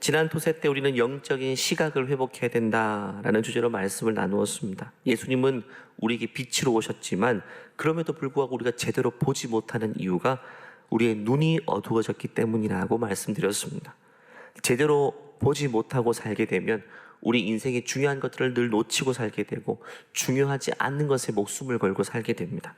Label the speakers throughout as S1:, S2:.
S1: 지난 토세 때 우리는 영적인 시각을 회복해야 된다라는 주제로 말씀을 나누었습니다. 예수님은 우리에게 빛으로 오셨지만 그럼에도 불구하고 우리가 제대로 보지 못하는 이유가 우리의 눈이 어두워졌기 때문이라고 말씀드렸습니다. 제대로 보지 못하고 살게 되면 우리 인생의 중요한 것들을 늘 놓치고 살게 되고 중요하지 않는 것에 목숨을 걸고 살게 됩니다.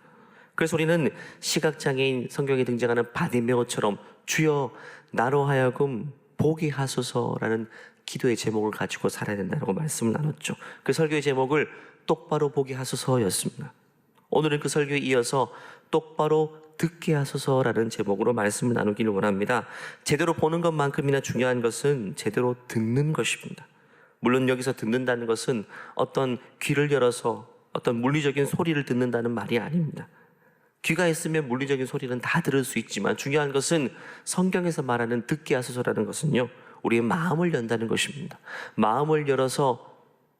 S1: 그래서 우리는 시각장애인 성경에 등장하는 바디메오처럼 주여 나로 하여금 보게 하소서라는 기도의 제목을 가지고 살아야 된다고 말씀을 나눴죠. 그 설교의 제목을 똑바로 보게 하소서였습니다. 오늘은 그 설교에 이어서 똑바로 듣게 하소서라는 제목으로 말씀을 나누기를 원합니다. 제대로 보는 것만큼이나 중요한 것은 제대로 듣는 것입니다. 물론 여기서 듣는다는 것은 어떤 귀를 열어서 어떤 물리적인 소리를 듣는다는 말이 아닙니다. 귀가 있으면 물리적인 소리는 다 들을 수 있지만 중요한 것은 성경에서 말하는 듣게 하소서라는 것은요, 우리의 마음을 연다는 것입니다. 마음을 열어서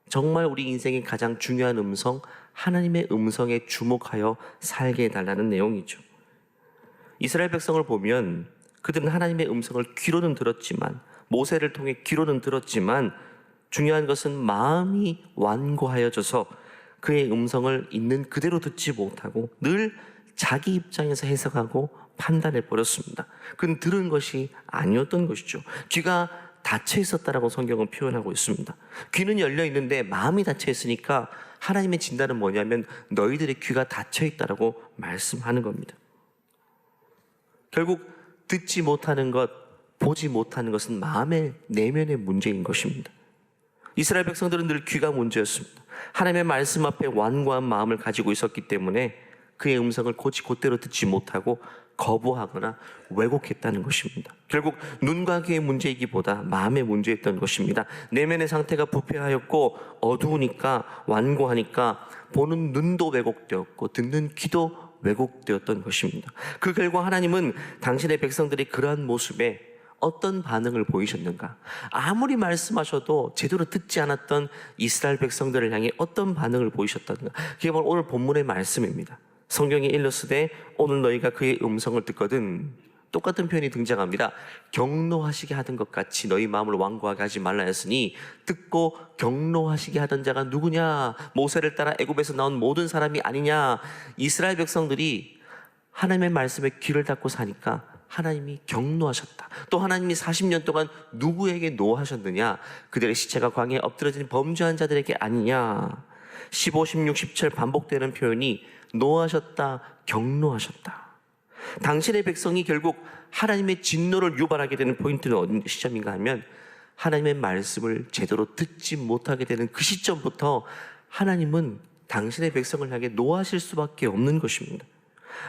S1: 정말 우리 인생의 가장 중요한 음성, 하나님의 음성에 주목하여 살게 해달라는 내용이죠. 이스라엘 백성을 보면 그들은 하나님의 음성을 귀로는 들었지만, 모세를 통해 귀로는 들었지만 중요한 것은 마음이 완고하여져서 그의 음성을 있는 그대로 듣지 못하고 늘 자기 입장에서 해석하고 판단해 버렸습니다. 그는 들은 것이 아니었던 것이죠. 귀가 닫혀 있었다라고 성경은 표현하고 있습니다. 귀는 열려 있는데 마음이 닫혀 있으니까 하나님의 진단은 뭐냐면 너희들의 귀가 닫혀 있다라고 말씀하는 겁니다. 결국 듣지 못하는 것, 보지 못하는 것은 마음의 내면의 문제인 것입니다. 이스라엘 백성들은 늘 귀가 문제였습니다. 하나님의 말씀 앞에 완고한 마음을 가지고 있었기 때문에 그의 음성을 곧대로 듣지 못하고 거부하거나 왜곡했다는 것입니다. 결국 눈과 귀의 문제이기보다 마음의 문제였던 것입니다. 내면의 상태가 부패하였고 어두우니까, 완고하니까 보는 눈도 왜곡되었고 듣는 귀도 왜곡되었던 것입니다. 그 결과 하나님은 당신의 백성들이 그러한 모습에 어떤 반응을 보이셨는가? 아무리 말씀하셔도 제대로 듣지 않았던 이스라엘 백성들을 향해 어떤 반응을 보이셨던가? 그게 바로 오늘 본문의 말씀입니다. 성경이 일러스되 오늘 너희가 그의 음성을 듣거든, 똑같은 표현이 등장합니다. 경노하시게 하던 것 같이 너희 마음을 완고하게 하지 말라 했으니 듣고 경노하시게 하던 자가 누구냐? 모세를 따라 애굽에서 나온 모든 사람이 아니냐? 이스라엘 백성들이 하나님의 말씀에 귀를 닫고 사니까 하나님이 경노하셨다. 또 하나님이 40년 동안 누구에게 노하셨느냐? 그들의 시체가 광야에 엎드러진 범죄한 자들에게 아니냐? 15, 16, 17 반복되는 표현이 노하셨다, 경노하셨다. 당신의 백성이 결국 하나님의 진노를 유발하게 되는 포인트는 어디 시점인가 하면 하나님의 말씀을 제대로 듣지 못하게 되는 그 시점부터 하나님은 당신의 백성을 향해 노하실 수밖에 없는 것입니다.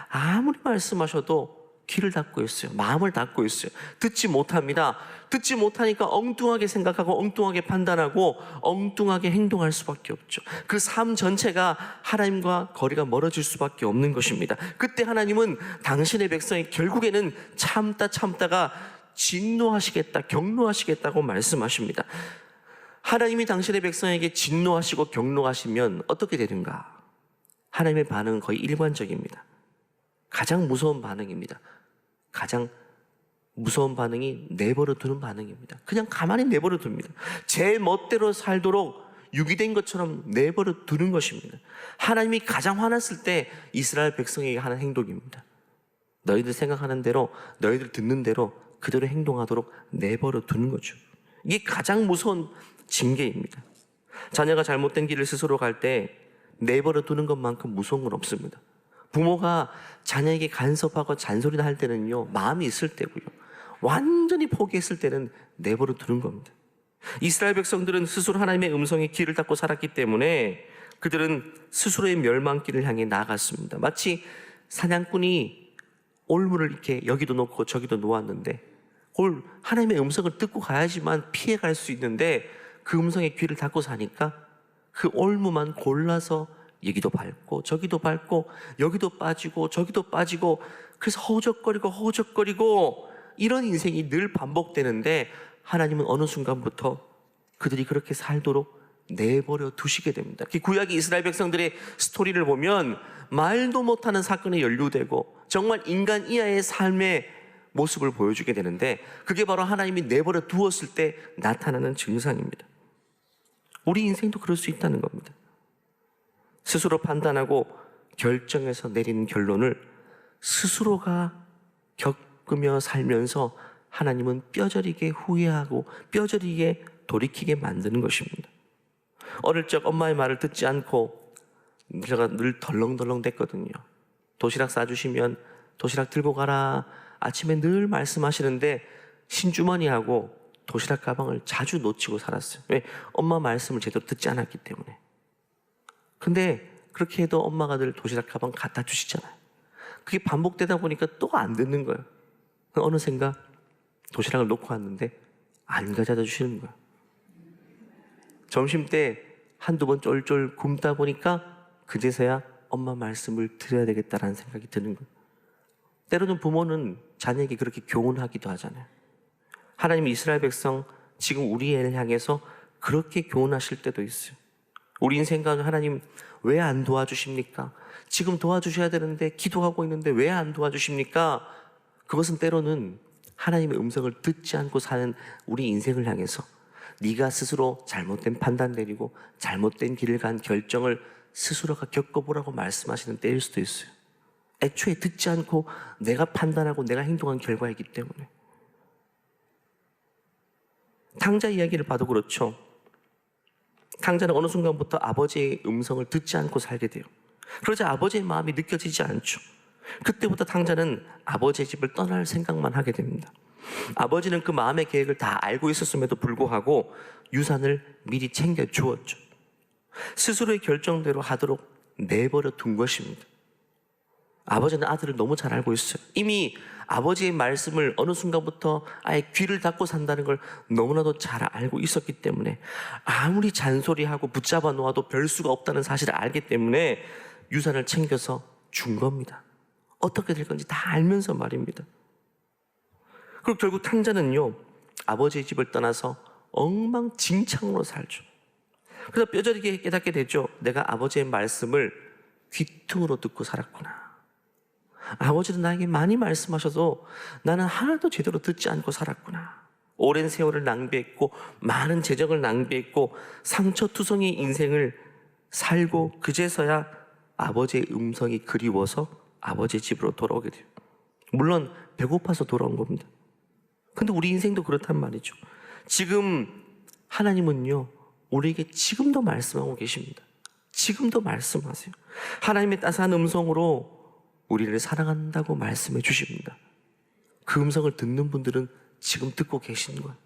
S1: 아무리 말씀하셔도 귀를 닫고 있어요. 마음을 닫고 있어요. 듣지 못합니다. 듣지 못하니까 엉뚱하게 생각하고 엉뚱하게 판단하고 엉뚱하게 행동할 수밖에 없죠. 그 삶 전체가 하나님과 거리가 멀어질 수밖에 없는 것입니다. 그때 하나님은 당신의 백성이 결국에는 참다가 진노하시겠다, 경노하시겠다고 말씀하십니다. 하나님이 당신의 백성에게 진노하시고 경노하시면 어떻게 되는가? 하나님의 반응은 거의 일관적입니다. 가장 무서운 반응입니다. 가장 무서운 반응이 내버려 두는 반응입니다. 그냥 가만히 내버려 둡니다. 제 멋대로 살도록 유기된 것처럼 내버려 두는 것입니다. 하나님이 가장 화났을 때 이스라엘 백성에게 하는 행동입니다. 너희들 생각하는 대로, 너희들 듣는 대로 그대로 행동하도록 내버려 두는 거죠. 이게 가장 무서운 징계입니다. 자녀가 잘못된 길을 스스로 갈 때 내버려 두는 것만큼 무서운 건 없습니다. 부모가 자녀에게 간섭하고 잔소리를 할 때는요, 마음이 있을 때고요, 완전히 포기했을 때는 내버려 두는 겁니다. 이스라엘 백성들은 스스로 하나님의 음성에 귀를 닫고 살았기 때문에 그들은 스스로의 멸망길을 향해 나아갔습니다. 마치 사냥꾼이 올무를 이렇게 여기도 놓고 저기도 놓았는데 하나님의 음성을 듣고 가야지만 피해갈 수 있는데 그 음성에 귀를 닫고 사니까 그 올무만 골라서 여기도 밟고 저기도 밟고 여기도 빠지고 저기도 빠지고, 그래서 허우적거리고 이런 인생이 늘 반복되는데 하나님은 어느 순간부터 그들이 그렇게 살도록 내버려 두시게 됩니다. 구약의 이스라엘 백성들의 스토리를 보면 말도 못하는 사건에 연루되고 정말 인간 이하의 삶에 모습을 보여주게 되는데 그게 바로 하나님이 내버려 두었을 때 나타나는 증상입니다. 우리 인생도 그럴 수 있다는 겁니다. 스스로 판단하고 결정해서 내리는 결론을 스스로가 겪으며 살면서 하나님은 뼈저리게 후회하고 뼈저리게 돌이키게 만드는 것입니다. 어릴 적 엄마의 말을 듣지 않고 제가 늘 덜렁덜렁 댔거든요. 도시락 싸주시면 도시락 들고 가라. 아침에 늘 말씀하시는데 신주머니하고 도시락 가방을 자주 놓치고 살았어요. 왜? 엄마 말씀을 제대로 듣지 않았기 때문에. 근데 그렇게 해도 엄마가 늘 도시락 가방 갖다 주시잖아요. 그게 반복되다 보니까 또 안 듣는 거예요. 어느샌가 도시락을 놓고 왔는데 안 가져다 주시는 거예요. 점심 때 한두 번 쫄쫄 굶다 보니까 그제서야 엄마 말씀을 드려야 되겠다라는 생각이 드는 거예요. 때로는 부모는 자녀에게 그렇게 교훈하기도 하잖아요. 하나님 이스라엘 백성 지금 우리 애를 향해서 그렇게 교훈하실 때도 있어요. 우리 인생 가운데 하나님 왜 안 도와주십니까? 지금 도와주셔야 되는데 기도하고 있는데 왜 안 도와주십니까? 그것은 때로는 하나님의 음성을 듣지 않고 사는 우리 인생을 향해서 네가 스스로 잘못된 판단 내리고 잘못된 길을 간 결정을 스스로가 겪어보라고 말씀하시는 때일 수도 있어요. 애초에 듣지 않고 내가 판단하고 내가 행동한 결과이기 때문에. 탕자 이야기를 봐도 그렇죠. 탕자는 어느 순간부터 아버지의 음성을 듣지 않고 살게 돼요. 그러자 아버지의 마음이 느껴지지 않죠. 그때부터 탕자는 아버지의 집을 떠날 생각만 하게 됩니다. 아버지는 그 마음의 계획을 다 알고 있었음에도 불구하고 유산을 미리 챙겨 주었죠. 스스로의 결정대로 하도록 내버려 둔 것입니다. 아버지는 아들을 너무 잘 알고 있어요. 이미 아버지의 말씀을 어느 순간부터 아예 귀를 닫고 산다는 걸 너무나도 잘 알고 있었기 때문에 아무리 잔소리하고 붙잡아 놓아도 별 수가 없다는 사실을 알기 때문에 유산을 챙겨서 준 겁니다. 어떻게 될 건지 다 알면서 말입니다. 그리고 결국 탕자는요, 아버지의 집을 떠나서 엉망진창으로 살죠. 그래서 뼈저리게 깨닫게 되죠. 내가 아버지의 말씀을 귀퉁으로 듣고 살았구나. 아버지는 나에게 많이 말씀하셔도 나는 하나도 제대로 듣지 않고 살았구나. 오랜 세월을 낭비했고 많은 재정을 낭비했고 상처투성이 인생을 살고 그제서야 아버지의 음성이 그리워서 아버지의 집으로 돌아오게 돼요. 물론 배고파서 돌아온 겁니다. 근데 우리 인생도 그렇단 말이죠. 지금 하나님은요, 우리에게 지금도 말씀하고 계십니다. 지금도 말씀하세요. 하나님의 따스한 음성으로 우리를 사랑한다고 말씀해 주십니다. 그 음성을 듣는 분들은 지금 듣고 계시는 거예요.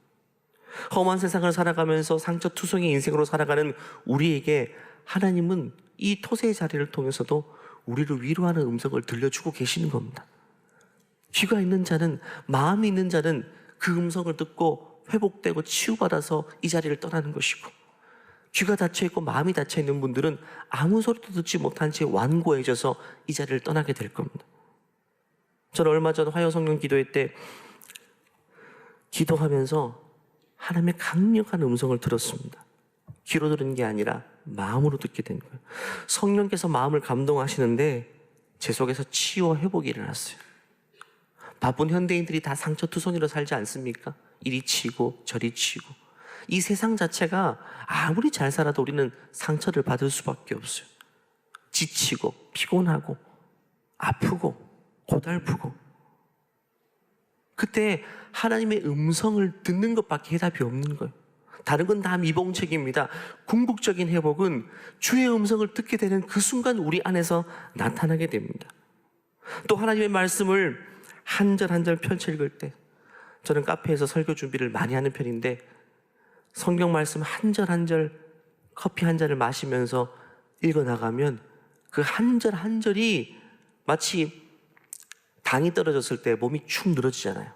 S1: 험한 세상을 살아가면서 상처투성이 인생으로 살아가는 우리에게 하나님은 이 토세의 자리를 통해서도 우리를 위로하는 음성을 들려주고 계시는 겁니다. 귀가 있는 자는, 마음이 있는 자는 그 음성을 듣고 회복되고 치유받아서 이 자리를 떠나는 것이고, 귀가 닫혀있고 마음이 닫혀있는 분들은 아무 소리도 듣지 못한 채 완고해져서 이 자리를 떠나게 될 겁니다. 저는 얼마 전 화요성령 기도회 때 기도하면서 하나님의 강력한 음성을 들었습니다. 귀로 들은 게 아니라 마음으로 듣게 된 거예요. 성령께서 마음을 감동하시는데 제 속에서 치유와 회복이 일어났어요. 바쁜 현대인들이 다 상처투성이로 살지 않습니까? 이리 치고 저리 치고. 이 세상 자체가 아무리 잘 살아도 우리는 상처를 받을 수밖에 없어요. 지치고 피곤하고 아프고 고달프고. 그때 하나님의 음성을 듣는 것밖에 해답이 없는 거예요. 다른 건 다 미봉책입니다. 궁극적인 회복은 주의 음성을 듣게 되는 그 순간 우리 안에서 나타나게 됩니다. 또 하나님의 말씀을 한 절 한 절 펼쳐 읽을 때, 저는 카페에서 설교 준비를 많이 하는 편인데 성경 말씀 한 절 한 절 커피 한 잔을 마시면서 읽어나가면 그 한 절 한 절이 마치 당이 떨어졌을 때 몸이 축 늘어지잖아요.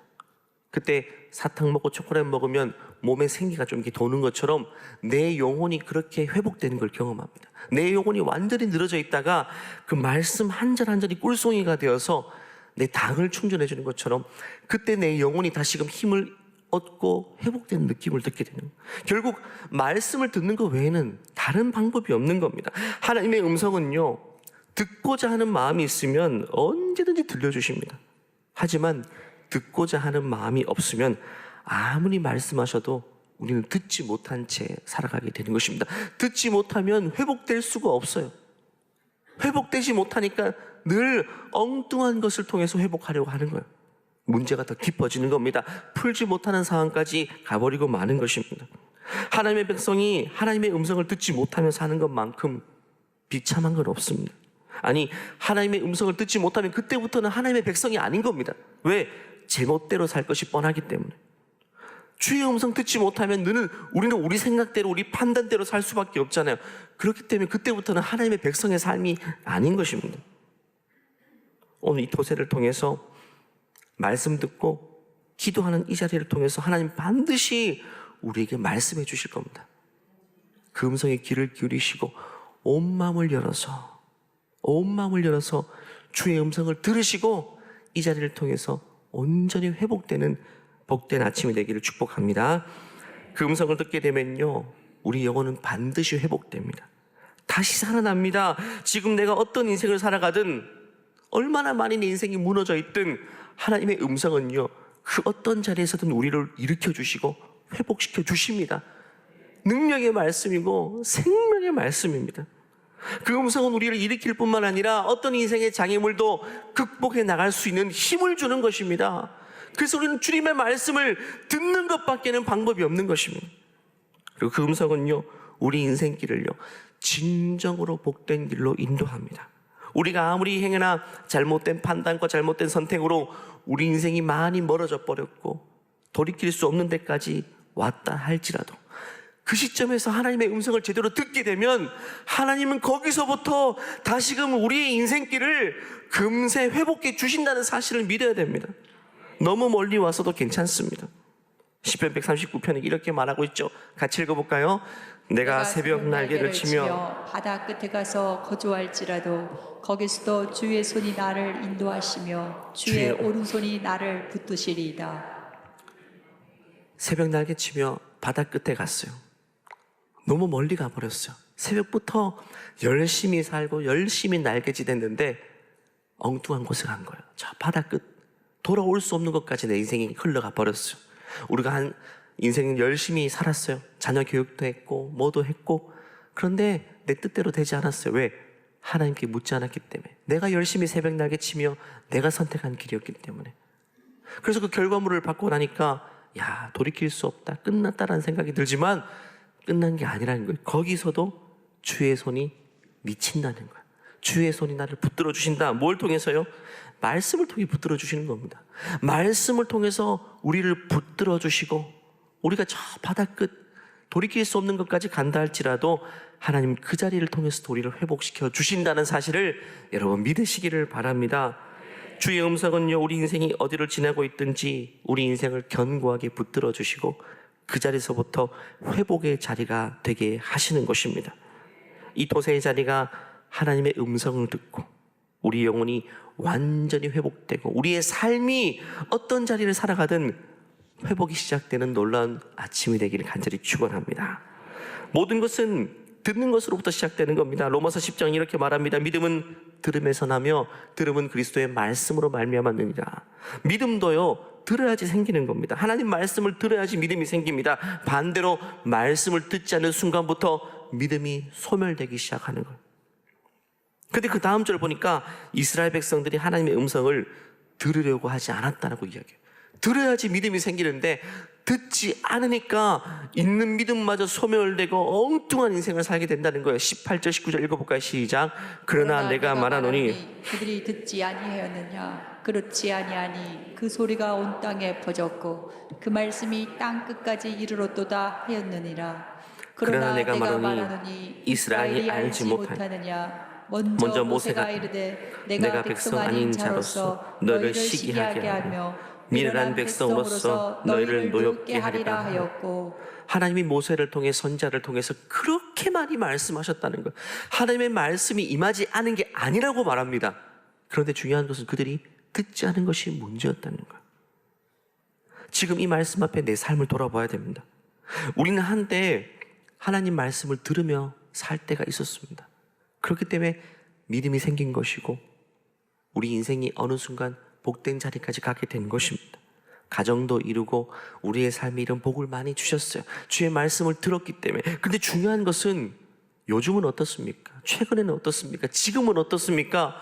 S1: 그때 사탕 먹고 초콜릿 먹으면 몸에 생기가 좀 이렇게 도는 것처럼 내 영혼이 그렇게 회복되는 걸 경험합니다. 내 영혼이 완전히 늘어져 있다가 그 말씀 한 절 한 절이 꿀송이가 되어서 내 당을 충전해 주는 것처럼 그때 내 영혼이 다시금 힘을 얻고 회복되는 느낌을 듣게 되는 거예요. 결국 말씀을 듣는 것 외에는 다른 방법이 없는 겁니다. 하나님의 음성은요, 듣고자 하는 마음이 있으면 언제든지 들려주십니다. 하지만 듣고자 하는 마음이 없으면 아무리 말씀하셔도 우리는 듣지 못한 채 살아가게 되는 것입니다. 듣지 못하면 회복될 수가 없어요. 회복되지 못하니까 늘 엉뚱한 것을 통해서 회복하려고 하는 거예요. 문제가 더 깊어지는 겁니다. 풀지 못하는 상황까지 가버리고 마는 것입니다. 하나님의 백성이 하나님의 음성을 듣지 못하며 사는 것만큼 비참한 건 없습니다. 아니, 하나님의 음성을 듣지 못하면 그때부터는 하나님의 백성이 아닌 겁니다. 왜? 제멋대로 살 것이 뻔하기 때문에. 주의 음성 듣지 못하면 우리는 우리 생각대로, 우리 판단대로 살 수밖에 없잖아요. 그렇기 때문에 그때부터는 하나님의 백성의 삶이 아닌 것입니다. 오늘 이 토세를 통해서 말씀 듣고 기도하는 이 자리를 통해서 하나님 반드시 우리에게 말씀해 주실 겁니다. 그 음성에 귀를 기울이시고 온 마음을 열어서 주의 음성을 들으시고 이 자리를 통해서 온전히 회복되는 복된 아침이 되기를 축복합니다. 그 음성을 듣게 되면요, 우리 영혼은 반드시 회복됩니다. 다시 살아납니다. 지금 내가 어떤 인생을 살아가든, 얼마나 많이 내 인생이 무너져 있든 하나님의 음성은요, 그 어떤 자리에서든 우리를 일으켜 주시고 회복시켜 주십니다. 능력의 말씀이고 생명의 말씀입니다. 그 음성은 우리를 일으킬 뿐만 아니라 어떤 인생의 장애물도 극복해 나갈 수 있는 힘을 주는 것입니다. 그래서 우리는 주님의 말씀을 듣는 것밖에는 방법이 없는 것입니다. 그리고 그 음성은요, 우리 인생길을요, 진정으로 복된 길로 인도합니다. 우리가 아무리 행여나 잘못된 판단과 잘못된 선택으로 우리 인생이 많이 멀어져 버렸고 돌이킬 수 없는 데까지 왔다 할지라도 그 시점에서 하나님의 음성을 제대로 듣게 되면 하나님은 거기서부터 다시금 우리의 인생길을 금세 회복해 주신다는 사실을 믿어야 됩니다. 너무 멀리 와서도 괜찮습니다. 시편 139편에 이렇게 말하고 있죠. 같이 읽어볼까요? 내가 새벽 날개를 치며
S2: 바다 끝에 가서 거주할지라도 거기서도 주의 손이 나를 인도하시며 주의 오른손이 나를 붙드시리이다.
S1: 새벽 날개 치며 바다 끝에 갔어요. 너무 멀리 가버렸어요. 새벽부터 열심히 살고 열심히 날개짓했는데 엉뚱한 곳에 간 거예요. 저 바다 끝, 돌아올 수 없는 것까지 내 인생이 흘러가 버렸어요. 우리가 인생 열심히 살았어요. 자녀 교육도 했고 뭐도 했고, 그런데 내 뜻대로 되지 않았어요. 왜? 하나님께 묻지 않았기 때문에. 내가 열심히 새벽 날개 치며 내가 선택한 길이었기 때문에. 그래서 그 결과물을 받고 나니까 야, 돌이킬 수 없다, 끝났다라는 생각이 들지만 끝난 게 아니라는 거예요. 거기서도 주의 손이 미친다는 거예요. 주의 손이 나를 붙들어 주신다. 뭘 통해서요? 말씀을 통해 붙들어 주시는 겁니다. 말씀을 통해서 우리를 붙들어 주시고 우리가 저 바다 끝 돌이킬 수 없는 것까지 간다 할지라도 하나님 그 자리를 통해서 우리를 회복시켜 주신다는 사실을 여러분 믿으시기를 바랍니다. 주의 음성은요, 우리 인생이 어디를 지나고 있든지 우리 인생을 견고하게 붙들어 주시고 그 자리에서부터 회복의 자리가 되게 하시는 것입니다. 이 토세의 자리가 하나님의 음성을 듣고 우리 영혼이 완전히 회복되고 우리의 삶이 어떤 자리를 살아가든 회복이 시작되는 놀라운 아침이 되기를 간절히 축원합니다. 모든 것은 듣는 것으로부터 시작되는 겁니다. 로마서 10장 이렇게 말합니다. 믿음은 들음에서 나며 들음은 그리스도의 말씀으로 말미암았느니라. 믿음도요, 들어야지 생기는 겁니다. 하나님 말씀을 들어야지 믿음이 생깁니다. 반대로 말씀을 듣지 않는 순간부터 믿음이 소멸되기 시작하는 거예요. 근데 그 다음 절 보니까 이스라엘 백성들이 하나님의 음성을 들으려고 하지 않았다라고 이야기해요. 들어야지 믿음이 생기는데 듣지 않으니까 있는 믿음마저 소멸되고 엉뚱한 인생을 살게 된다는 거예요. 18절 19절 읽어볼까요? 시작. 그러나 내가 말하노니
S2: 그들이 듣지 아니하였느냐. 그렇지 아니하니 그 소리가 온 땅에 퍼졌고 그 말씀이 땅 끝까지 이르렀도다 하였느니라. 그러나 내가 말하노니 이스라엘이 알지 못하느냐. 먼저 모세가 이르되 내가 백성 아닌 자로서 너희를 시기하게 하며 미련한 백성으로서 너희를 노엽게 하리라 하였고,
S1: 하나님이 모세를 통해 선지자를 통해서 그렇게 많이 말씀하셨다는 거예요. 하나님의 말씀이 임하지 않은 게 아니라고 말합니다. 그런데 중요한 것은 그들이 듣지 않은 것이 문제였다는 거예요. 지금 이 말씀 앞에 내 삶을 돌아봐야 됩니다. 우리는 한때 하나님 말씀을 들으며 살 때가 있었습니다. 그렇기 때문에 믿음이 생긴 것이고 우리 인생이 어느 순간 복된 자리까지 가게 된 것입니다. 가정도 이루고 우리의 삶에 이런 복을 많이 주셨어요. 주의 말씀을 들었기 때문에. 근데 중요한 것은 요즘은 어떻습니까? 최근에는 어떻습니까? 지금은 어떻습니까?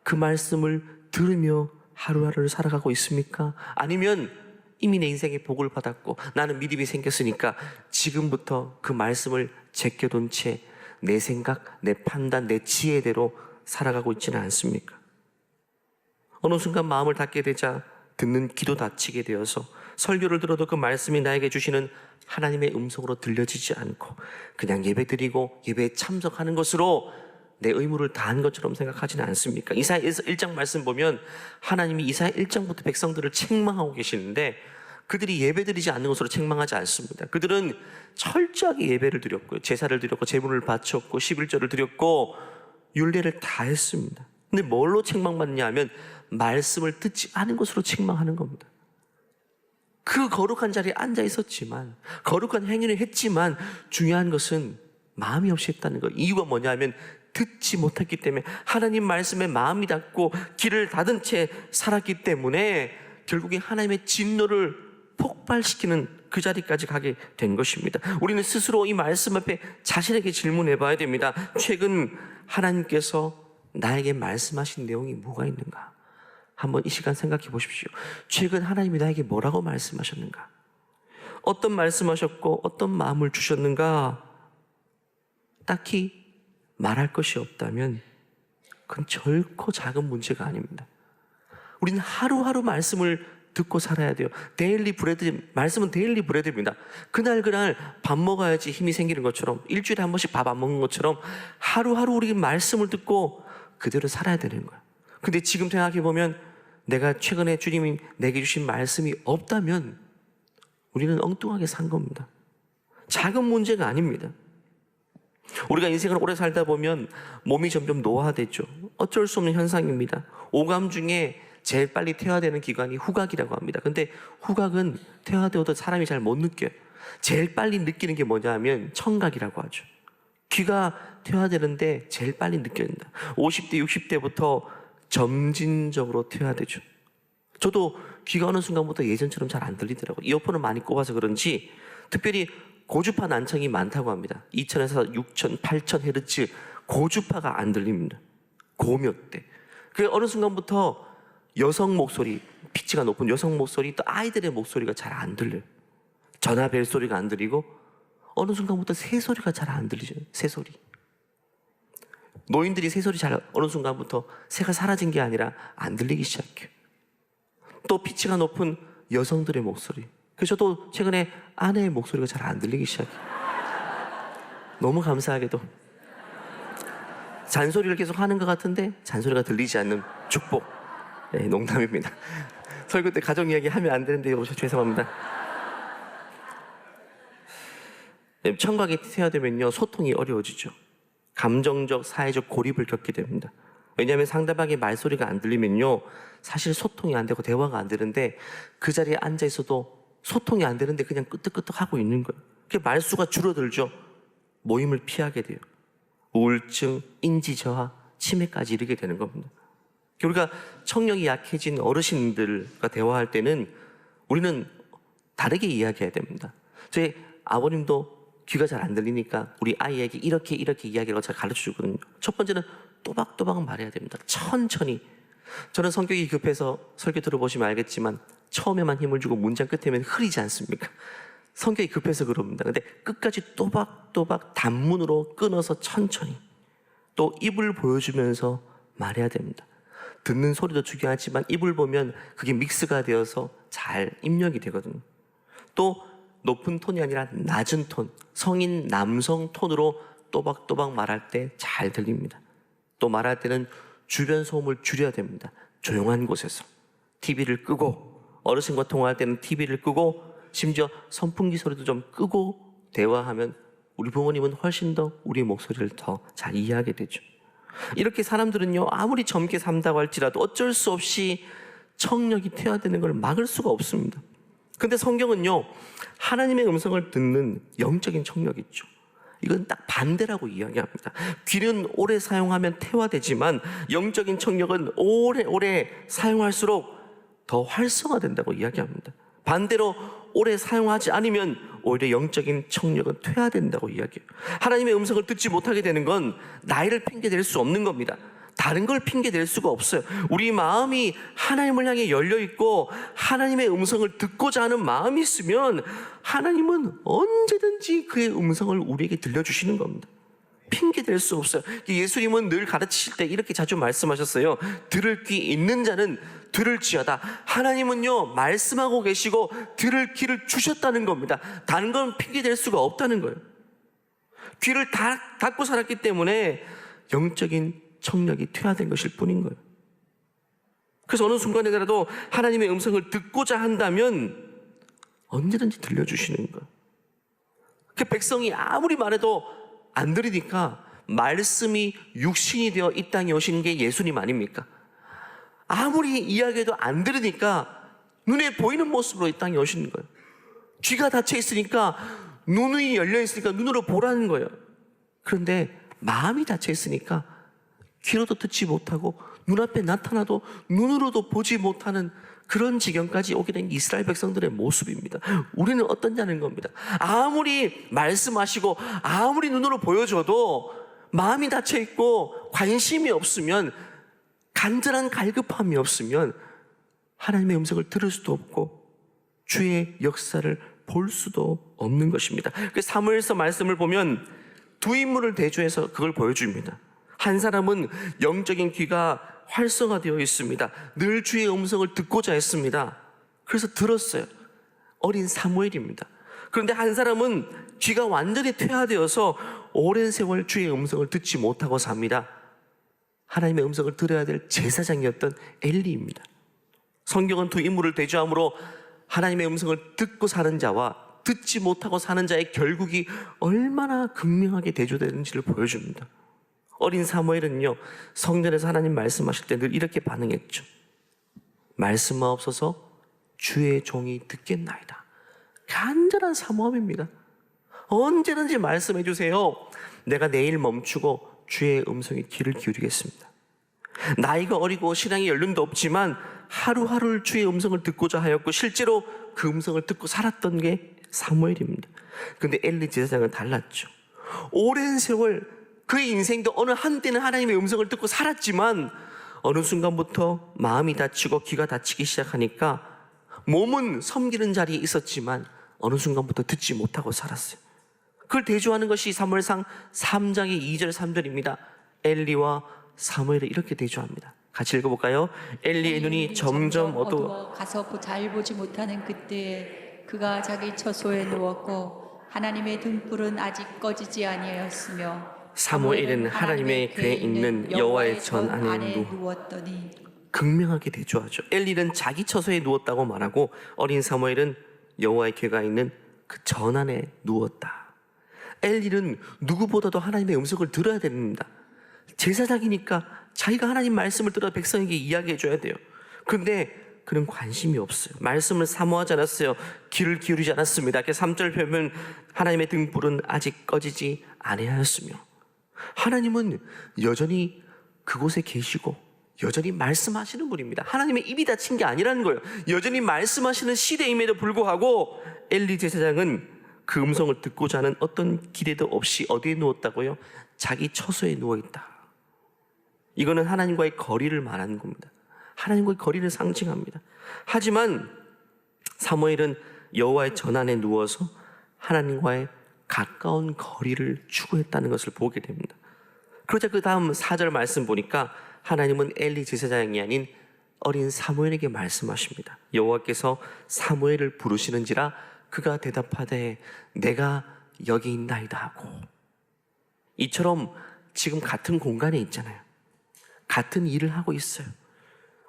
S1: 그 말씀을 들으며 하루하루를 살아가고 있습니까? 아니면 이미 내 인생에 복을 받았고 나는 믿음이 생겼으니까 지금부터 그 말씀을 제껴둔 채 내 생각, 내 판단, 내 지혜대로 살아가고 있지는 않습니까? 어느 순간 마음을 닫게 되자 듣는 귀도 닫히게 되어서 설교를 들어도 그 말씀이 나에게 주시는 하나님의 음성으로 들려지지 않고 그냥 예배드리고 예배에 참석하는 것으로 내 의무를 다한 것처럼 생각하지는 않습니까? 이사야에서 1장 말씀 보면 하나님이 이사야 1장부터 백성들을 책망하고 계시는데 그들이 예배드리지 않는 것으로 책망하지 않습니다. 그들은 철저하게 예배를 드렸고요, 제사를 드렸고 제물을 바쳤고 11절을 드렸고 율례를 다 했습니다. 근데 뭘로 책망받느냐 하면 말씀을 듣지 않은 것으로 책망하는 겁니다. 그 거룩한 자리에 앉아 있었지만, 거룩한 행위를 했지만 중요한 것은 마음이 없이 했다는 것. 이유가 뭐냐 하면 듣지 못했기 때문에, 하나님 말씀에 마음이 닫고 귀를 닫은 채 살았기 때문에 결국에 하나님의 진노를 폭발시키는 그 자리까지 가게 된 것입니다. 우리는 스스로 이 말씀 앞에 자신에게 질문해 봐야 됩니다. 최근 하나님께서 나에게 말씀하신 내용이 뭐가 있는가? 한번 이 시간 생각해 보십시오. 최근 하나님이 나에게 뭐라고 말씀하셨는가? 어떤 말씀하셨고 어떤 마음을 주셨는가? 딱히 말할 것이 없다면 그건 결코 작은 문제가 아닙니다. 우리는 하루하루 말씀을 듣고 살아야 돼요. 데일리 브레드, 말씀은 데일리 브레드입니다. 그날 밥 먹어야지 힘이 생기는 것처럼, 일주일에 한 번씩 밥 안 먹는 것처럼 하루하루 우리 말씀을 듣고 그대로 살아야 되는 거예요. 근데 지금 생각해보면 내가 최근에 주님이 내게 주신 말씀이 없다면 우리는 엉뚱하게 산 겁니다. 작은 문제가 아닙니다. 우리가 인생을 오래 살다 보면 몸이 점점 노화되죠. 어쩔 수 없는 현상입니다. 오감 중에 제일 빨리 퇴화되는 기관이 후각이라고 합니다. 근데 후각은 퇴화되어도 사람이 잘 못 느껴요. 제일 빨리 느끼는 게 뭐냐 하면 청각이라고 하죠. 귀가 퇴화되는데 제일 빨리 느껴진다. 50대, 60대부터 점진적으로 퇴화되죠. 저도 귀가 어느 순간부터 예전처럼 잘 안 들리더라고요. 이어폰을 많이 꼽아서 그런지, 특별히 고주파 난청이 많다고 합니다. 2000에서 6000, 8000Hz 고주파가 안 들립니다. 고몇대. 그 어느 순간부터 여성 목소리, 피치가 높은 여성 목소리, 또 아이들의 목소리가 잘 안 들려요. 전화 벨 소리가 안 들리고 어느 순간부터 새소리가 잘 안 들리죠. 새소리. 노인들이 새소리 어느 순간부터 새가 사라진 게 아니라 안 들리기 시작해요. 또 피치가 높은 여성들의 목소리. 그래서 저도 최근에 아내의 목소리가 잘 안 들리기 시작해요. 너무 감사하게도 잔소리를 계속 하는 것 같은데 잔소리가 들리지 않는 축복. 네, 농담입니다. 설교 때 가정 이야기 하면 안 되는데 죄송합니다. 네, 청각이 퇴화되면요 소통이 어려워지죠. 감정적, 사회적 고립을 겪게 됩니다. 왜냐하면 상대방의 말소리가 안 들리면요 사실 소통이 안 되고 대화가 안 되는데, 그 자리에 앉아 있어도 소통이 안 되는데 그냥 끄떡끄떡 하고 있는 거예요. 그 말수가 줄어들죠. 모임을 피하게 돼요. 우울증, 인지저하, 치매까지 이르게 되는 겁니다. 우리가 청력이 약해진 어르신들과 대화할 때는 우리는 다르게 이야기해야 됩니다. 저희 아버님도 귀가 잘 안 들리니까 우리 아이에게 이렇게 이야기를 잘 가르쳐 주거든요. 첫 번째는 또박또박 말해야 됩니다. 천천히. 저는 성격이 급해서 설교 들어보시면 알겠지만 처음에만 힘을 주고 문장 끝에는 흐리지 않습니까? 성격이 급해서 그럽니다. 근데 끝까지 또박또박 단문으로 끊어서 천천히, 또 입을 보여주면서 말해야 됩니다. 듣는 소리도 중요하지만 입을 보면 그게 믹스가 되어서 잘 입력이 되거든요. 또 높은 톤이 아니라 낮은 톤, 성인 남성 톤으로 또박또박 말할 때 잘 들립니다. 또 말할 때는 주변 소음을 줄여야 됩니다. 조용한 곳에서 TV를 끄고, 어르신과 통화할 때는 TV를 끄고, 심지어 선풍기 소리도 좀 끄고 대화하면 우리 부모님은 훨씬 더 우리의 목소리를 더 잘 이해하게 되죠. 이렇게 사람들은요 아무리 젊게 산다고 할지라도 어쩔 수 없이 청력이 퇴화되는 걸 막을 수가 없습니다. 근데 성경은요 하나님의 음성을 듣는 영적인 청력이 있죠. 이건 딱 반대라고 이야기합니다. 귀는 오래 사용하면 퇴화되지만 영적인 청력은 오래오래 사용할수록 더 활성화된다고 이야기합니다. 반대로 오래 사용하지 않으면 오히려 영적인 청력은 퇴화된다고 이야기해요. 하나님의 음성을 듣지 못하게 되는 건 나이를 핑계댈 수 없는 겁니다. 다른 걸 핑계댈 수가 없어요. 우리 마음이 하나님을 향해 열려있고 하나님의 음성을 듣고자 하는 마음이 있으면 하나님은 언제든지 그의 음성을 우리에게 들려주시는 겁니다. 핑계댈 수 없어요. 예수님은 늘 가르치실 때 이렇게 자주 말씀하셨어요. 들을 귀 있는 자는 들을지어다. 하나님은요, 말씀하고 계시고 들을 귀를 주셨다는 겁니다. 다른 건 핑계댈 수가 없다는 거예요. 귀를 닫고 살았기 때문에 영적인 청력이 퇴화된 것일 뿐인 거예요. 그래서 어느 순간에라도 하나님의 음성을 듣고자 한다면 언제든지 들려주시는 거예요. 그 백성이 아무리 말해도 안 들으니까 말씀이 육신이 되어 이 땅에 오신 게 예수님 아닙니까? 아무리 이야기해도 안 들으니까 눈에 보이는 모습으로 이 땅에 오시는 거예요. 귀가 닫혀 있으니까, 눈이 열려 있으니까 눈으로 보라는 거예요. 그런데 마음이 닫혀 있으니까 귀로도 듣지 못하고 눈앞에 나타나도 눈으로도 보지 못하는 그런 지경까지 오게 된 이스라엘 백성들의 모습입니다. 우리는 어떠냐는 겁니다. 아무리 말씀하시고 아무리 눈으로 보여줘도 마음이 닫혀 있고 관심이 없으면, 간절한 갈급함이 없으면 하나님의 음성을 들을 수도 없고 주의 역사를 볼 수도 없는 것입니다. 그 사무엘서 말씀을 보면 두 인물을 대조해서 그걸 보여줍니다. 한 사람은 영적인 귀가 활성화되어 있습니다. 늘 주의 음성을 듣고자 했습니다. 그래서 들었어요. 어린 사무엘입니다. 그런데 한 사람은 귀가 완전히 퇴화되어서 오랜 세월 주의 음성을 듣지 못하고 삽니다. 하나님의 음성을 들어야 될 제사장이었던 엘리입니다. 성경은 두 인물을 대조함으로 하나님의 음성을 듣고 사는 자와 듣지 못하고 사는 자의 결국이 얼마나 극명하게 대조되는지를 보여줍니다. 어린 사무엘은요, 성전에서 하나님 말씀하실 때 늘 이렇게 반응했죠. 말씀하옵소서, 주의 종이 듣겠나이다. 간절한 사모함입니다. 언제든지 말씀해 주세요. 내가 내일 멈추고 주의 음성에 귀를 기울이겠습니다. 나이가 어리고 신앙의 연륜도 없지만 하루하루 주의 음성을 듣고자 하였고 실제로 그 음성을 듣고 살았던 게 사무엘입니다. 그런데 엘리 제사장은 달랐죠. 오랜 세월 그의 인생도 어느 한때는 하나님의 음성을 듣고 살았지만 어느 순간부터 마음이 닫히고 귀가 닫히기 시작하니까 몸은 섬기는 자리에 있었지만 어느 순간부터 듣지 못하고 살았어요. 그걸 대조하는 것이 사무엘상 3장의 2절 3절입니다. 엘리와 사무엘을 이렇게 대조합니다. 같이 읽어볼까요? 엘리의 눈이 점점 어두워
S2: 가서 잘 보지 못하는 그때에 그가 자기 처소에 누웠고 하나님의 등불은 아직 꺼지지 아니하였으며
S1: 사무엘은 하나님의 궤에 있는 여호와의 전 안에
S2: 누웠더니.
S1: 극명하게 대조하죠. 엘리는 자기 처소에 누웠다고 말하고 어린 사무엘은 여호와의 궤가 있는 그 전 안에 누웠다. 엘리는 누구보다도 하나님의 음성을 들어야 됩니다. 제사장이니까 자기가 하나님 말씀을 들어 백성에게 이야기해 줘야 돼요. 그런데 그는 관심이 없어요. 말씀을 사모하지 않았어요. 귀를 기울이지 않았습니다. 3절 보면 하나님의 등불은 아직 꺼지지 아니하였으며, 하나님은 여전히 그곳에 계시고 여전히 말씀하시는 분입니다. 하나님의 입이 닫힌 게 아니라는 거예요. 여전히 말씀하시는 시대임에도 불구하고 엘리 제사장은 그 음성을 듣고자 하는 어떤 기대도 없이 어디에 누웠다고요? 자기 처소에 누워있다. 이거는 하나님과의 거리를 말하는 겁니다. 하나님과의 거리를 상징합니다. 하지만 사무엘은 여호와의 전 안에 누워서 하나님과의 가까운 거리를 추구했다는 것을 보게 됩니다. 그러자 그 다음 4절 말씀 보니까 하나님은 엘리 제사장이 아닌 어린 사무엘에게 말씀하십니다. 여호와께서 사무엘을 부르시는지라 그가 대답하되 내가 여기 있나이다 하고. 이처럼 지금 같은 공간에 있잖아요. 같은 일을 하고 있어요.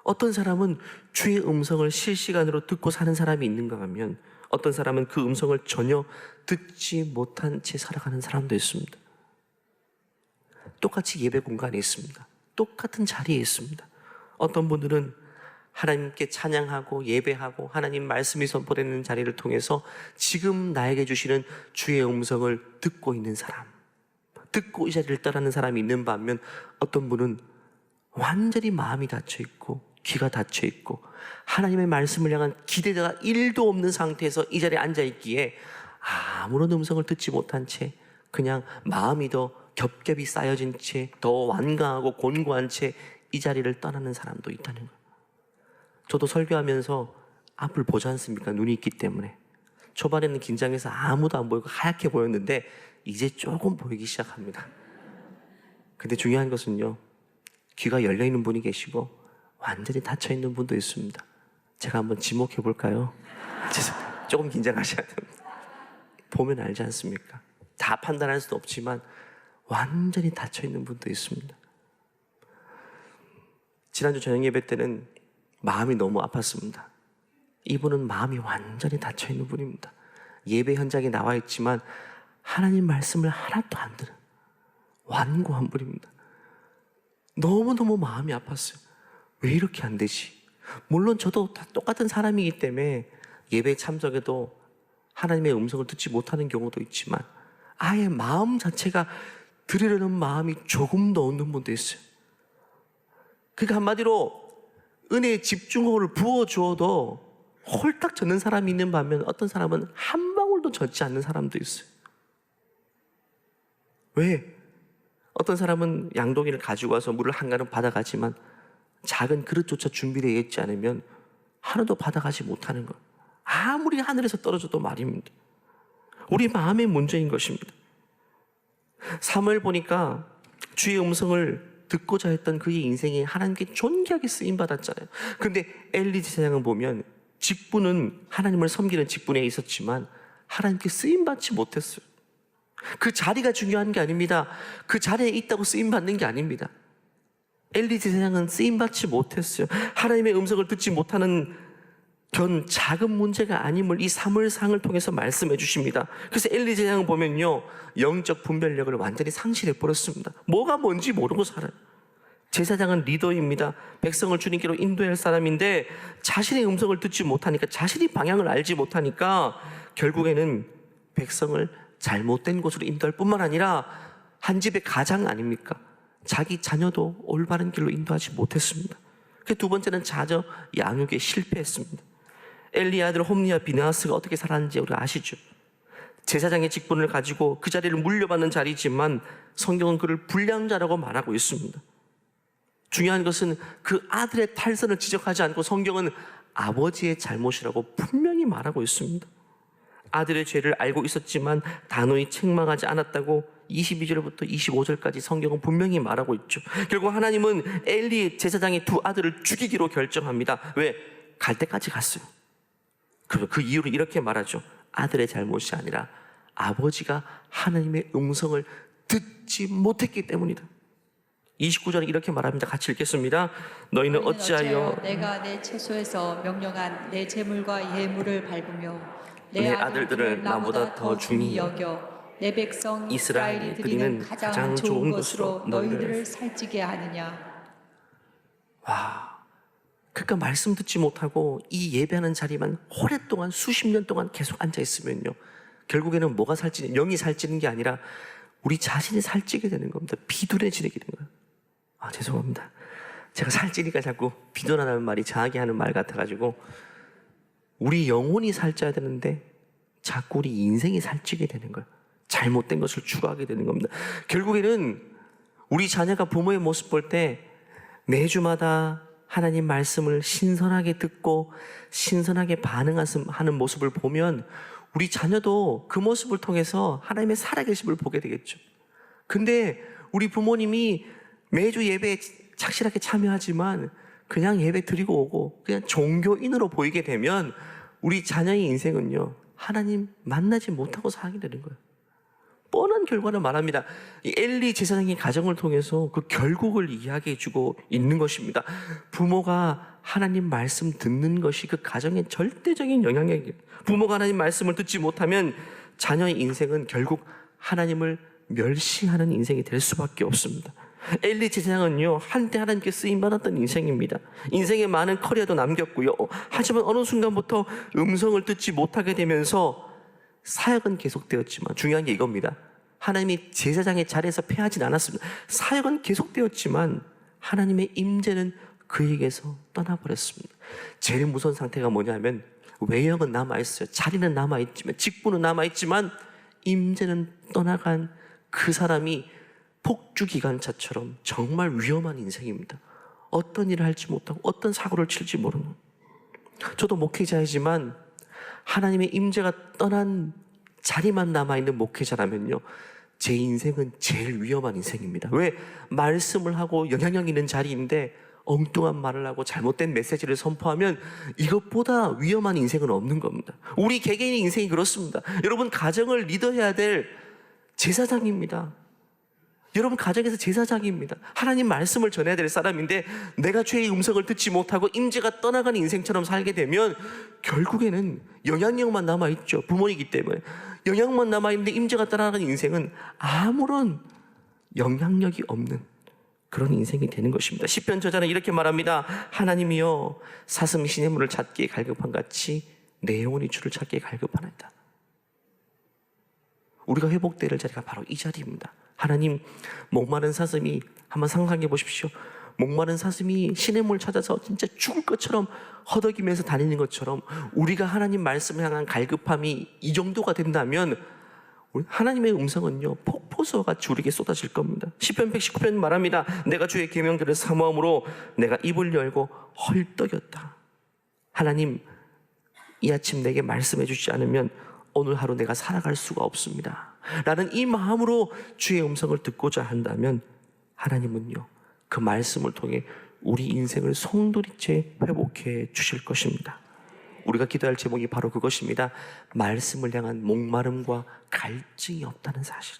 S1: 어떤 사람은 주의 음성을 실시간으로 듣고 사는 사람이 있는가 하면 어떤 사람은 그 음성을 전혀 듣지 못한 채 살아가는 사람도 있습니다. 똑같이 예배 공간에 있습니다. 똑같은 자리에 있습니다. 어떤 분들은 하나님께 찬양하고 예배하고 하나님 말씀이 선포되는 자리를 통해서 지금 나에게 주시는 주의 음성을 듣고 있는 사람, 듣고 이 자리를 떠나는 사람이 있는 반면 어떤 분은 완전히 마음이 닫혀 있고 귀가 닫혀 있고 하나님의 말씀을 향한 기대가 1도 없는 상태에서 이 자리에 앉아 있기에 아무런 음성을 듣지 못한 채 그냥 마음이 더 겹겹이 쌓여진 채 더 완강하고 곤고한 채 이 자리를 떠나는 사람도 있다는 거예요. 저도 설교하면서 앞을 보지 않습니까? 눈이 있기 때문에. 초반에는 긴장해서 아무도 안 보이고 하얗게 보였는데 이제 조금 보이기 시작합니다. 근데 중요한 것은요, 귀가 열려있는 분이 계시고 완전히 닫혀있는 분도 있습니다. 제가 한번 지목해 볼까요? 조금 긴장하셔야 됩니다. 보면 알지 않습니까? 다 판단할 수도 없지만 완전히 닫혀있는 분도 있습니다. 지난주 저녁 예배 때는 마음이 너무 아팠습니다. 이분은 마음이 완전히 닫혀있는 분입니다. 예배 현장에 나와 있지만 하나님 말씀을 하나도 안 들은 완고한 분입니다. 너무너무 마음이 아팠어요. 왜 이렇게 안 되지? 물론 저도 다 똑같은 사람이기 때문에 예배 참석에도 하나님의 음성을 듣지 못하는 경우도 있지만 아예 마음 자체가 들으려는 마음이 조금도 없는 분도 있어요. 그러니까 한마디로 은혜의 집중호를 부어주어도 홀딱 젖는 사람이 있는 반면 어떤 사람은 한 방울도 젖지 않는 사람도 있어요. 왜? 어떤 사람은 양동이를 가지고 와서 물을 한 가름 받아가지만 작은 그릇조차 준비되어 있지 않으면 하나도 받아가지 못하는 것. 아무리 하늘에서 떨어져도 말입니다. 우리 마음의 문제인 것입니다. 사무엘 보니까 주의 음성을 듣고자 했던 그의 인생이 하나님께 존귀하게 쓰임받았잖아요. 근데 엘리 제사장은 보면 직분은 하나님을 섬기는 직분에 있었지만 하나님께 쓰임받지 못했어요. 그 자리가 중요한 게 아닙니다. 그 자리에 있다고 쓰임받는 게 아닙니다. 엘리 제사장은 쓰임받지 못했어요. 하나님의 음성을 듣지 못하는 전 작은 문제가 아님을 이 사무엘상을 통해서 말씀해 주십니다. 그래서 엘리 제사장을 보면요, 영적 분별력을 완전히 상실해 버렸습니다. 뭐가 뭔지 모르고 살아요. 제사장은 리더입니다. 백성을 주님께로 인도할 사람인데 자신의 음성을 듣지 못하니까, 자신이 방향을 알지 못하니까 결국에는 백성을 잘못된 곳으로 인도할 뿐만 아니라 한 집의 가장 아닙니까? 자기 자녀도 올바른 길로 인도하지 못했습니다. 두 번째는 자녀 양육에 실패했습니다. 엘리의 아들 홈리와 비느하스가 어떻게 살았는지 우리가 아시죠? 제사장의 직분을 가지고 그 자리를 물려받는 자리지만 성경은 그를 불량자라고 말하고 있습니다. 중요한 것은 그 아들의 탈선을 지적하지 않고 성경은 아버지의 잘못이라고 분명히 말하고 있습니다. 아들의 죄를 알고 있었지만 단호히 책망하지 않았다고 22절부터 25절까지 성경은 분명히 말하고 있죠. 결국 하나님은 엘리 제사장의 두 아들을 죽이기로 결정합니다. 왜? 갈 때까지 갔어요. 그 이유를 이렇게 말하죠. 아들의 잘못이 아니라 아버지가 하나님의 음성을 듣지 못했기 때문이다. 29절에 이렇게 말합니다. 같이 읽겠습니다. 너희는 어찌하여
S2: 내가 내 처소에서 명령한 내 재물과 예물을 밟으며
S1: 내 아들들을 나보다 더 중히
S2: 여겨 내 백성
S1: 이스라엘이
S2: 이스라엘이 드리는 가장 좋은 것으로 너희들을
S1: 너희를
S2: 살찌게 하느냐.
S1: 그러니까 말씀 듣지 못하고 이 예배하는 자리만 오랫동안 수십 년 동안 계속 앉아 있으면요, 결국에는 뭐가 살찌는, 영이 살찌는 게 아니라 우리 자신이 살찌게 되는 겁니다. 비둔해지게 되는 거예요. 죄송합니다. 제가 살찌니까 자꾸 비둔하다는 말이 장하게 하는 말 같아가지고, 우리 영혼이 살쪄야 되는데 자꾸 우리 인생이 살찌게 되는 거예요. 잘못된 것을 추구하게 되는 겁니다. 결국에는 우리 자녀가 부모의 모습 볼 때 매주마다 하나님 말씀을 신선하게 듣고 신선하게 반응하는 모습을 보면 우리 자녀도 그 모습을 통해서 하나님의 살아계심을 보게 되겠죠. 근데 우리 부모님이 매주 예배에 착실하게 참여하지만 그냥 예배 드리고 오고 그냥 종교인으로 보이게 되면 우리 자녀의 인생은요, 하나님 만나지 못하고 살게 되는 거예요. 뻔한 결과를 말합니다. 이 엘리 제사장의 가정을 통해서 그 결국을 이야기해 주고 있는 것입니다. 부모가 하나님 말씀 듣는 것이 그 가정의 절대적인 영향력이에요. 부모가 하나님 말씀을 듣지 못하면 자녀의 인생은 결국 하나님을 멸시하는 인생이 될 수밖에 없습니다. 엘리 제사장은요, 한때 하나님께 쓰임받았던 인생입니다. 인생에 많은 커리어도 남겼고요. 하지만 어느 순간부터 음성을 듣지 못하게 되면서 사역은 계속되었지만, 중요한 게 이겁니다. 하나님이 제사장의 자리에서 패하진 않았습니다. 사역은 계속되었지만 하나님의 임재는 그에게서 떠나버렸습니다. 제일 무서운 상태가 뭐냐면 외형은 남아있어요. 자리는 남아있지만, 직분은 남아있지만 임재는 떠나간 그 사람이 폭주기관차처럼 정말 위험한 인생입니다. 어떤 일을 할지 못하고 어떤 사고를 칠지 모르는. 저도 목회자이지만 하나님의 임재가 떠난 자리만 남아있는 목회자라면요, 제 인생은 제일 위험한 인생입니다. 왜? 말씀을 하고 영향력 있는 자리인데 엉뚱한 말을 하고 잘못된 메시지를 선포하면 이것보다 위험한 인생은 없는 겁니다. 우리 개개인의 인생이 그렇습니다. 여러분, 가정을 리더해야 될 제사장입니다. 여러분, 가정에서 제사장입니다. 하나님 말씀을 전해야 될 사람인데 내가 죄의 음성을 듣지 못하고 임재가 떠나가는 인생처럼 살게 되면 결국에는 영향력만 남아있죠. 부모이기 때문에 영향만 남아있는데 임재가 떠나가는 인생은 아무런 영향력이 없는 그런 인생이 되는 것입니다. 시편 저자는 이렇게 말합니다. 하나님이여, 사슴 시냇물을 찾기에 갈급한 같이 내 영혼이 주를 찾기에 갈급하나이다. 우리가 회복되어야 할 자리가 바로 이 자리입니다. 하나님, 목마른 사슴이, 한번 상상해 보십시오. 목마른 사슴이 시냇물 찾아서 진짜 죽을 것처럼 허덕이면서 다니는 것처럼 우리가 하나님 말씀을 향한 갈급함이 이 정도가 된다면 하나님의 음성은요, 폭포수와 같이 우리에게 쏟아질 겁니다. 시편 119편 말합니다. 내가 주의 계명들을 사모함으로 내가 입을 열고 헐떡였다. 하나님, 이 아침 내게 말씀해 주지 않으면 오늘 하루 내가 살아갈 수가 없습니다 라는 이 마음으로 주의 음성을 듣고자 한다면 하나님은요, 그 말씀을 통해 우리 인생을 송두리째 회복해 주실 것입니다. 우리가 기도할 제목이 바로 그것입니다. 말씀을 향한 목마름과 갈증이 없다는 사실.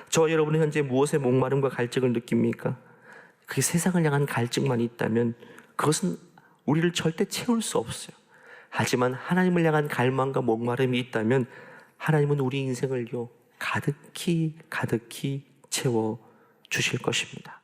S1: 저와 여러분은 현재 무엇에 목마름과 갈증을 느낍니까? 그게 세상을 향한 갈증만 있다면 그것은 우리를 절대 채울 수 없어요. 하지만 하나님을 향한 갈망과 목마름이 있다면 하나님은 우리 인생을요, 가득히 채워 주실 것입니다.